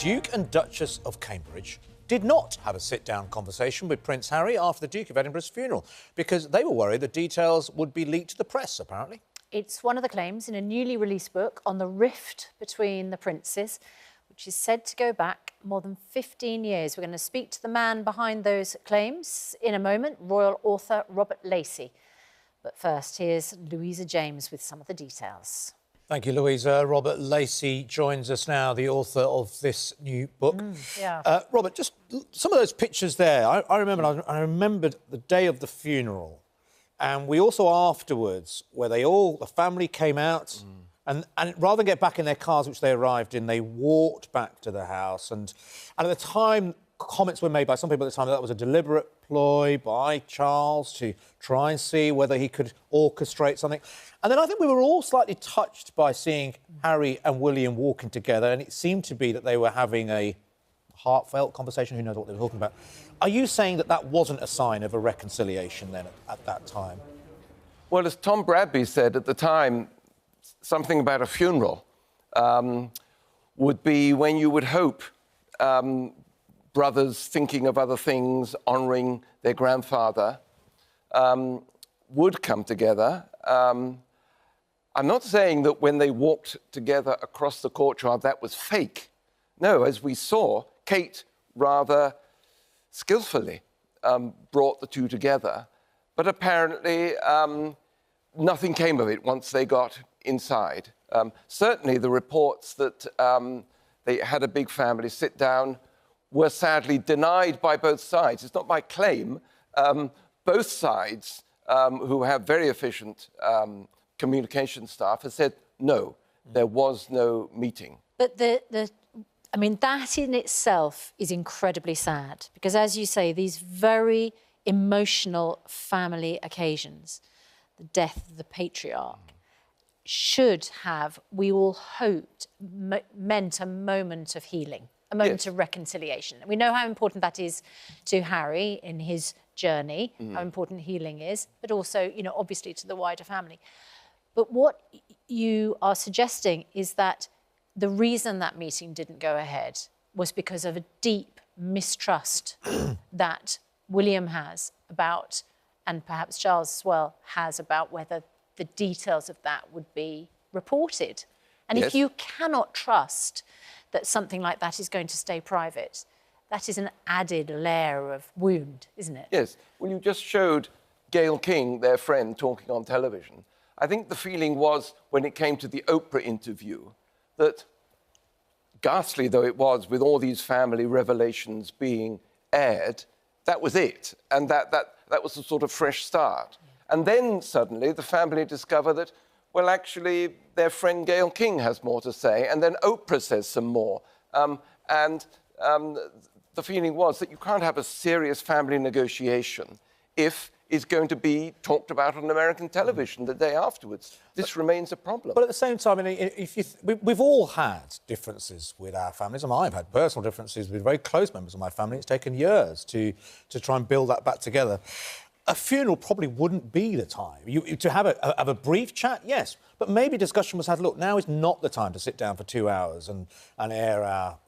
Duke and Duchess of Cambridge did not have a sit-down conversation with Prince Harry after the Duke of Edinburgh's funeral because they were worried the details would be leaked to the press, apparently. It's one of the claims in a newly released book on the rift between the princes, which is said to go back more than 15 years. We're going to speak to the man behind those claims in a moment, royal author Robert Lacey. But first, here's Louisa James with some of the details. Thank you, Louisa. Robert Lacey joins us now, the author of this new book. Robert, just some of those pictures there. I remembered the day of the funeral, and we also afterwards, where the family came out, and rather than get back in their cars, which they arrived in, they walked back to the house. And at the time, comments were made by some people at the time that was a deliberate ploy by Charles to try and see whether he could orchestrate something. And then I think we were all slightly touched by seeing Harry and William walking together, and it seemed to be that they were having a heartfelt conversation. Who knows what they were talking about? Are you saying that that wasn't a sign of a reconciliation then at that time? Well, as Tom Bradby said at the time, something about a funeral would be when you would hope brothers thinking of other things, honouring their grandfather, would come together. I'm not saying that when they walked together across the courtyard that was fake. No, as we saw, Kate rather skillfully brought the two together. But apparently nothing came of it once they got inside. Certainly the reports that they had a big family sit down were sadly denied by both sides. It's not my claim. Both sides, who have very efficient communication staff, have said, no, there was no meeting. But I mean, that in itself is incredibly sad because, as you say, these very emotional family occasions, the death of the patriarch, should have, we all hoped, meant a moment of healing, a moment of reconciliation. And we know how important that is to Harry in his journey, how important healing is, but also, you know, obviously to the wider family. But what you are suggesting is that the reason that meeting didn't go ahead was because of a deep mistrust that William has about, and perhaps Charles as well, has about whether the details of that would be reported. And if you cannot trust that something like that is going to stay private, that is an added layer of wound, isn't it? Yes. Well, you just showed Gayle King, their friend, talking on television. I think the feeling was, when it came to the Oprah interview, that, ghastly though it was, with all these family revelations being aired, that was it. And that was a sort of fresh start. And then suddenly the family discover that, well, actually, their friend Gayle King has more to say, and then Oprah says some more. The feeling was that you can't have a serious family negotiation if it's going to be talked about on American television the day afterwards. This remains a problem. But at the same time, I mean, we've all had differences with our families. And I've had personal differences with very close members of my family. It's taken years to try and build that back together. A funeral probably wouldn't be the time. To have a brief chat, yes, but maybe discussion was had, look, now is not the time to sit down for 2 hours and air our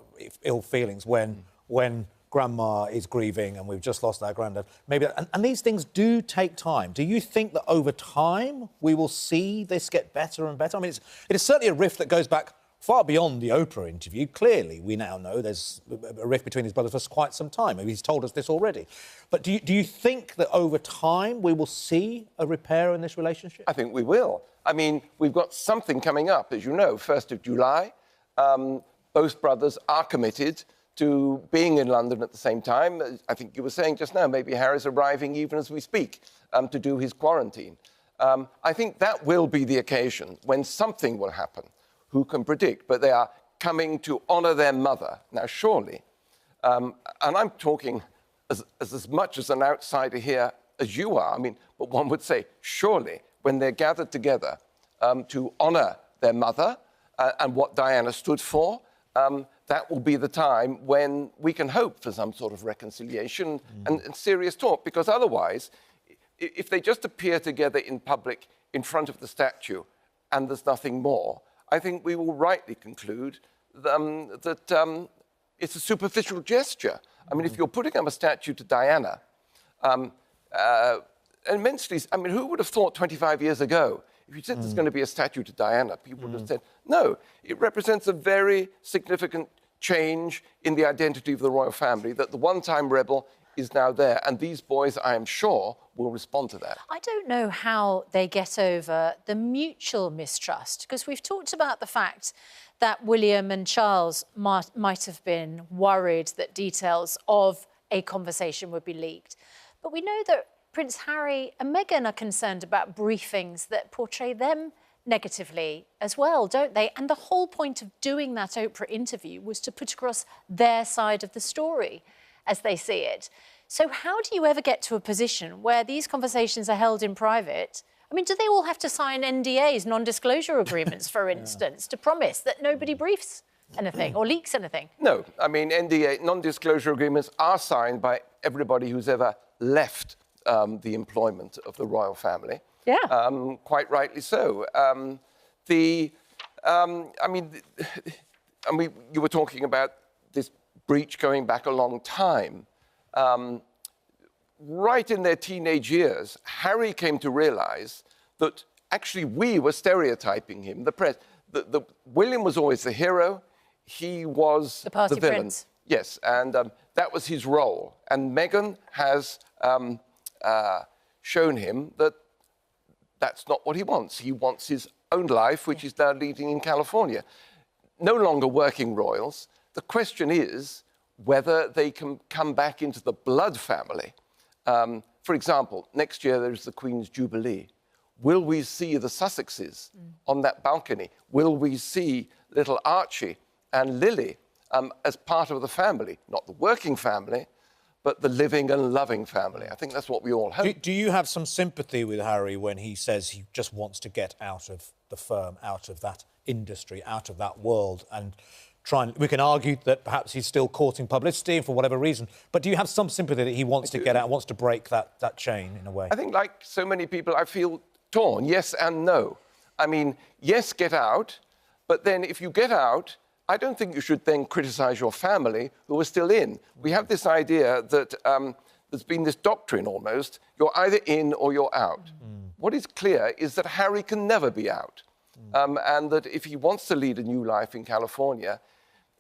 ill feelings when Grandma is grieving and we've just lost our granddad. Maybe, and these things do take time. Do you think that over time we will see this get better and better? I mean, it is certainly a rift that goes back far beyond the Oprah interview. Clearly, we now know there's a rift between his brothers for quite some time. Maybe he's told us this already. But do you think that over time we will see a repair in this relationship? I think we will. I mean, we've got something coming up, as you know, 1st of July. Both brothers are committed to being in London at the same time. I think you were saying just now, maybe Harry's arriving even as we speak to do his quarantine. I think that will be the occasion when something will happen. Who can predict? But they are coming to honour their mother. Now, surely, and I'm talking as much as an outsider here as you are, I mean, but one would say, surely, when they're gathered together to honour their mother and what Diana stood for, that will be the time when we can hope for some sort of reconciliation and serious talk, because otherwise, if they just appear together in public in front of the statue and there's nothing more, I think we will rightly conclude that it's a superficial gesture. I mean, if you're putting up a statue to Diana, immensely, I mean, who would have thought 25 years ago, if you said there's going to be a statue to Diana, people would have said, no, it represents a very significant change in the identity of the royal family, that the one-time rebel is now there. And these boys, I am sure, will respond to that. I don't know how they get over the mutual mistrust, because we've talked about the fact that William and Charles might have been worried that details of a conversation would be leaked. But we know that Prince Harry and Meghan are concerned about briefings that portray them negatively as well, don't they? And the whole point of doing that Oprah interview was to put across their side of the story as they see it. So how do you ever get to a position where these conversations are held in private? I mean, do they all have to sign NDAs, non-disclosure agreements, for instance, to promise that nobody briefs anything or leaks anything? No, I mean, NDA, non-disclosure agreements, are signed by everybody who's ever left the employment of the royal family. Yeah. Quite rightly so. I mean, you were talking about this breach going back a long time. Right in their teenage years, Harry came to realise that actually we were stereotyping him. The press, William was always the hero. He was the party villain. prince. Yes, and that was his role. And Meghan has shown him that that's not what he wants. He wants his own life, which is now leading in California. No longer working royals. The question is whether they can come back into the blood family. For example, next year there's the Queen's Jubilee. Will we see the Sussexes on that balcony? Will we see little Archie and Lily as part of the family? Not the working family, but the living and loving family. I think that's what we all hope. Do you have some sympathy with Harry when he says he just wants to get out of the firm, out of that industry, out of that world, and we can argue that perhaps he's still courting publicity for whatever reason, but do you have some sympathy that he wants to get out, wants to break that chain in a way? I think, like so many people, I feel torn, yes and no. I mean, yes, get out, but then if you get out, I don't think you should then criticise your family who are still in. We have this idea that there's been this doctrine almost, you're either in or you're out. What is clear is that Harry can never be out. And that if he wants to lead a new life in California,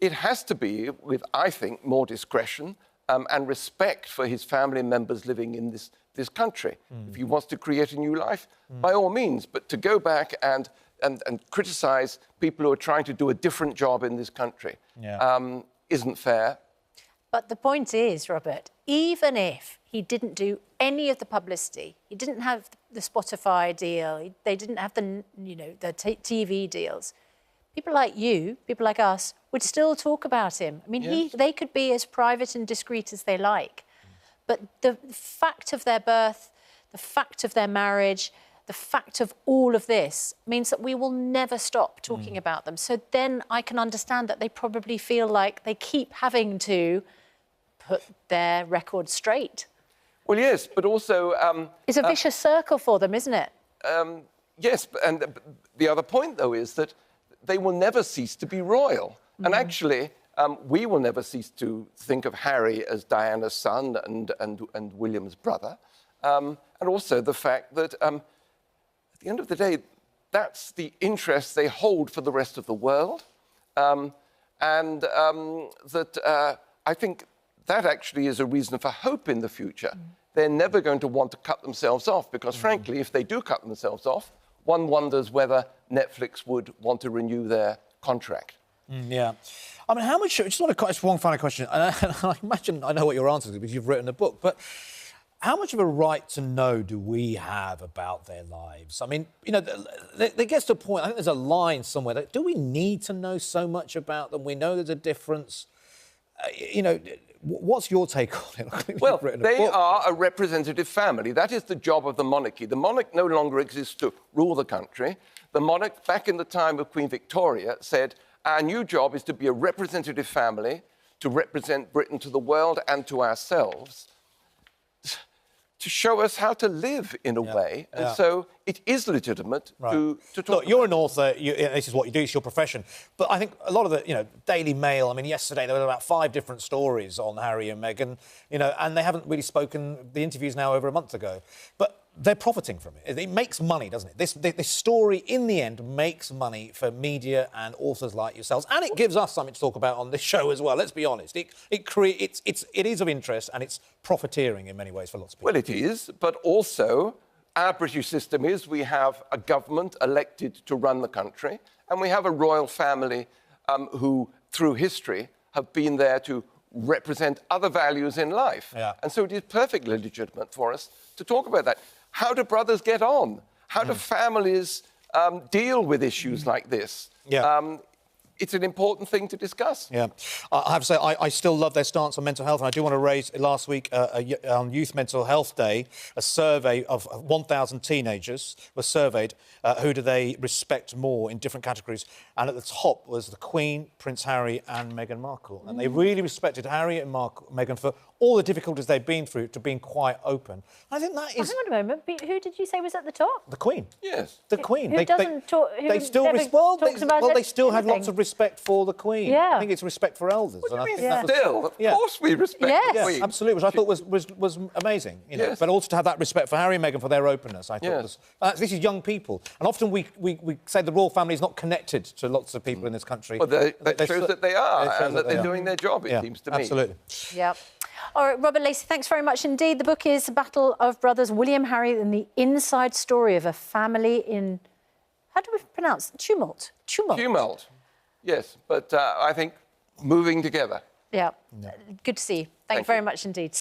it has to be with, I think, more discretion and respect for his family members living in this country. If he wants to create a new life, by all means. But to go back and criticise people who are trying to do a different job in this country isn't fair. But the point is, Robert, even if he didn't do any of the publicity, he didn't have the Spotify deal, they didn't have the TV deals, people like you, people like us, would still talk about him. I mean, they could be as private and discreet as they like. But the fact of their birth, the fact of their marriage, the fact of all of this means that we will never stop talking about them. So then I can understand that they probably feel like they keep having to put their record straight. Well, yes, but also... it's a vicious circle for them, isn't it? Yes, and the other point, though, is that they will never cease to be royal. And actually, we will never cease to think of Harry as Diana's son and William's brother. And also the fact that... at the end of the day, that's the interest they hold for the rest of the world. I think that actually is a reason for hope in the future. They're never going to want to cut themselves off because, frankly, if they do cut themselves off, one wonders whether Netflix would want to renew their contract. Yeah. I mean, how much... Just one final question. And I imagine I know what your answer is because you've written a book, but... how much of a right to know do we have about their lives? I mean, you know, there gets to a point, I think there's a line somewhere, that do we need to know so much about them? We know there's a difference. You know, what's your take on it? Well, they are a representative family. That is the job of the monarchy. The monarch no longer exists to rule the country. The monarch, back in the time of Queen Victoria, said, our new job is to be a representative family, to represent Britain to the world and to ourselves. to show us how to live in a way. And so it is legitimate to talk Look, about. you're an author. This is what you do. It's your profession. But I think a lot of the, Daily Mail, I mean, yesterday there were about 5 different stories on Harry and Meghan, and they haven't really spoken. The interview's now over a month ago. But they're profiting from it. It makes money, doesn't it? This story, in the end, makes money for media and authors like yourselves. And it gives us something to talk about on this show as well, let's be honest. It is of interest and it's profiteering in many ways for lots of people. Well, it is, but also our British system is we have a government elected to run the country, and we have a royal family who, through history, have been there to represent other values in life. Yeah. And so it is perfectly legitimate for us to talk about that. How do brothers get on? How do families deal with issues like this? Yeah. It's an important thing to discuss. Yeah. I have to say, I still love their stance on mental health, and I do want to raise, last week, on Youth Mental Health Day, a survey of 1,000 teenagers were surveyed. Who do they respect more in different categories? And at the top was the Queen, Prince Harry and Meghan Markle. And they really respected Harry and Meghan for all the difficulties they've been through to being quite open. I think that is... Hang on a moment. Who did you say was at the top? The Queen. Yes. The Queen. Who doesn't talk... They still... they still have lots of respect for the Queen. Yeah. I think it's respect for elders. What do you and I mean think that was- still? Of course we respect the Yes, Queen. absolutely, which I thought was amazing. Yes. But also to have that respect for Harry and Meghan for their openness, I thought was... this is young people. And often we say the royal family is not connected to lots of people in this country. Well, that shows that they are, and that they're doing their job, it seems to me. Absolutely. Yep. All right, Robert Lacey, thanks very much indeed. The book is Battle of Brothers, William, Harry and the Inside Story of a Family in... How do we pronounce it? Tumult. Tumult. Yes, but I think moving together. Yeah. Good to see you. Thank you very much indeed.